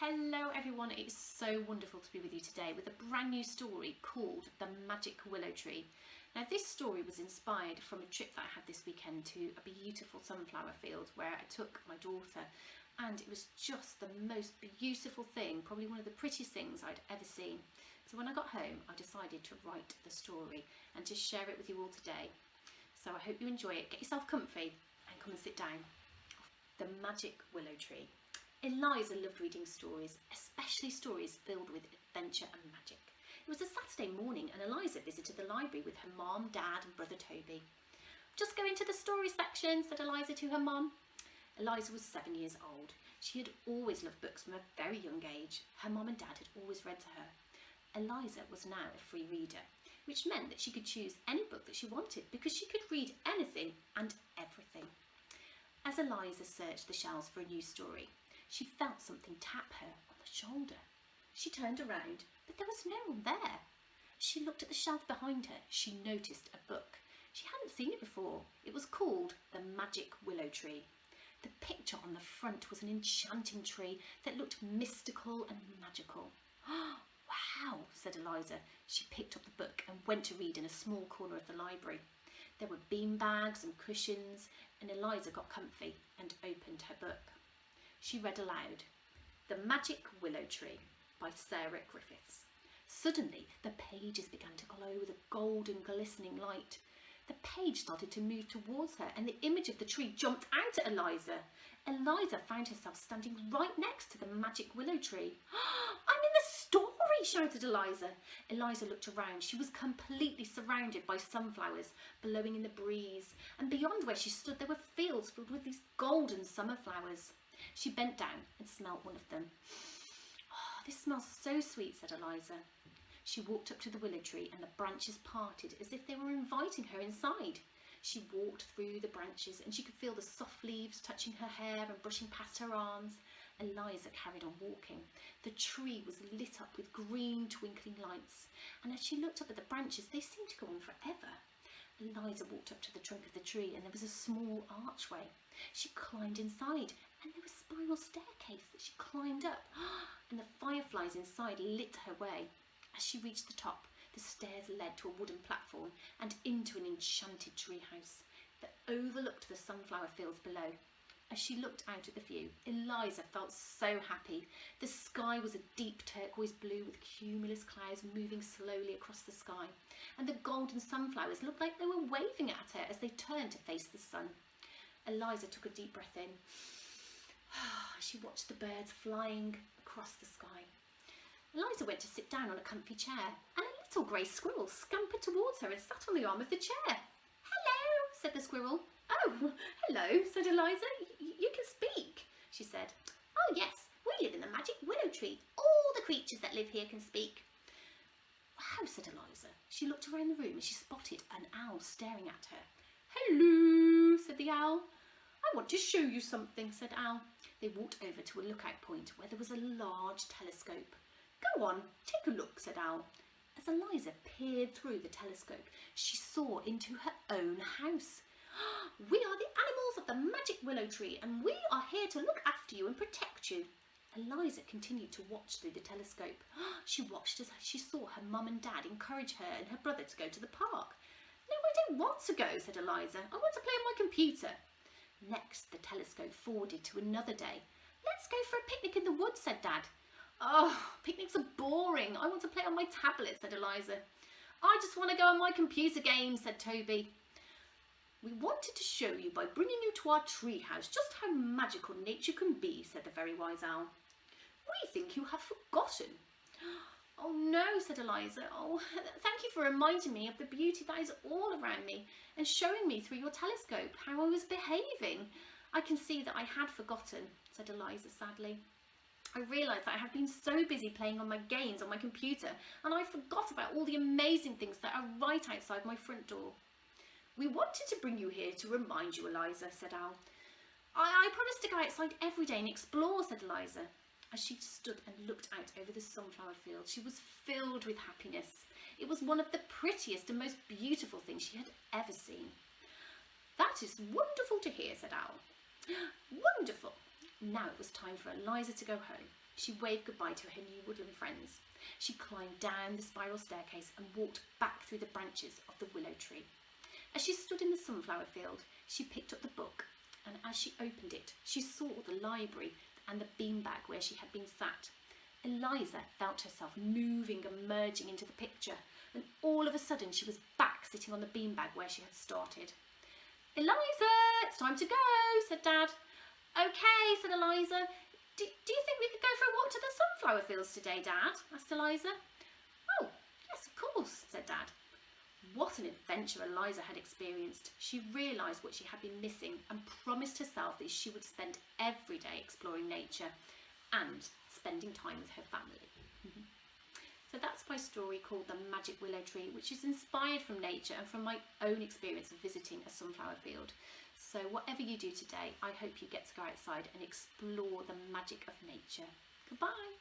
Hello everyone, it's so wonderful to be with you today with a brand new story called The Magic Willow Tree. Now this story was inspired from a trip that I had this weekend to a beautiful sunflower field where I took my daughter, and it was just the most beautiful thing, probably one of the prettiest things I'd ever seen. So when I got home I decided to write the story and to share it with you all today. So I hope you enjoy it, get yourself comfy and come and sit down. The Magic Willow Tree. Eliza loved reading stories, especially stories filled with adventure and magic. It was a Saturday morning and Eliza visited the library with her mom, dad and brother Toby. "Just go into the story section," said Eliza to her mom. Eliza was 7 years old. She had always loved books from a very young age. Her mom and dad had always read to her. Eliza was now a free reader, which meant that she could choose any book that she wanted because she could read anything and everything. As Eliza searched the shelves for a new story, she felt something tap her on the shoulder. She turned around, but there was no one there. She looked at the shelf behind her. She noticed a book. She hadn't seen it before. It was called The Magic Willow Tree. The picture on the front was an enchanting tree that looked mystical and magical. "Wow," said Eliza. She picked up the book and went to read in a small corner of the library. There were beanbags and cushions, and Eliza got comfy and opened her book. She read aloud, "The Magic Willow Tree" by Sarah Griffiths. Suddenly, the pages began to glow with a golden glistening light. The page started to move towards her and the image of the tree jumped out at Eliza. Eliza found herself standing right next to the magic willow tree. "I'm in the story," shouted Eliza. Eliza looked around. She was completely surrounded by sunflowers blowing in the breeze, and beyond where she stood there were fields filled with these golden summer flowers. She bent down and smelt one of them. "Oh, this smells so sweet," said Eliza. She walked up to the willow tree and the branches parted as if they were inviting her inside. She walked through the branches and she could feel the soft leaves touching her hair and brushing past her arms. Eliza carried on walking. The tree was lit up with green twinkling lights, and as she looked up at the branches they seemed to go on forever. Eliza walked up to the trunk of the tree and there was a small archway. She climbed inside and there was a spiral staircase that she climbed up, and the fireflies inside lit her way. As she reached the top, the stairs led to a wooden platform and into an enchanted treehouse that overlooked the sunflower fields below. As she looked out at the view, Eliza felt so happy. The sky was a deep turquoise blue with cumulus clouds moving slowly across the sky, and the golden sunflowers looked like they were waving at her as they turned to face the sun. Eliza took a deep breath in. She watched the birds flying across the sky. Eliza went to sit down on a comfy chair, and a little grey squirrel scampered towards her and sat on the arm of the chair. "Hello," said the squirrel. "Oh, hello," said Eliza. You can speak," she said. "Oh yes, we live in the magic willow tree. All the creatures that live here can speak." "Wow," said Eliza. She looked around the room and she spotted an owl staring at her. "Hello," said the owl. "I want to show you something," said Owl. They walked over to a lookout point where there was a large telescope. "Go on, take a look," said Owl. As Eliza peered through the telescope, she saw into her own house. "We are the animals of the magic willow tree, and we are here to look after you and protect you." Eliza continued to watch through the telescope. She watched as she saw her mum and dad encourage her and her brother to go to the park. "No, I don't want to go," said Eliza. "I want to play on my computer." Next, the telescope forwarded to another day. "Let's go for a picnic in the woods," said Dad. "Oh, picnics are boring. I want to play on my tablet," said Eliza. "I just want to go on my computer games," said Toby. "We wanted to show you by bringing you to our treehouse just how magical nature can be," said the very wise owl. "We think you have forgotten." "Oh no," said Eliza. "Oh, thank you for reminding me of the beauty that is all around me and showing me through your telescope how I was behaving. I can see that I had forgotten," said Eliza sadly. "I realised that I had been so busy playing on my games on my computer and I forgot about all the amazing things that are right outside my front door." "We wanted to bring you here to remind you, Eliza," said Owl. I promised to go outside every day and explore," said Eliza. As she stood and looked out over the sunflower field, she was filled with happiness. It was one of the prettiest and most beautiful things she had ever seen. "That is wonderful to hear," said Owl. "Wonderful." Now it was time for Eliza to go home. She waved goodbye to her new woodland friends. She climbed down the spiral staircase and walked back through the branches of the willow tree. As she stood in the sunflower field, she picked up the book, and as she opened it, she saw the library and the beanbag where she had been sat. Eliza felt herself moving and merging into the picture, and all of a sudden she was back sitting on the beanbag where she had started. "Eliza, it's time to go," said Dad. "Okay," said Eliza. Do you think we could go for a walk to the sunflower fields today, Dad?" asked Eliza. "Oh, yes, of course," said Dad. What an adventure Eliza had experienced. She realised what she had been missing and promised herself that she would spend every day exploring nature and spending time with her family. So that's my story called The Magic Willow Tree, which is inspired from nature and from my own experience of visiting a sunflower field. So whatever you do today, I hope you get to go outside and explore the magic of nature. Goodbye.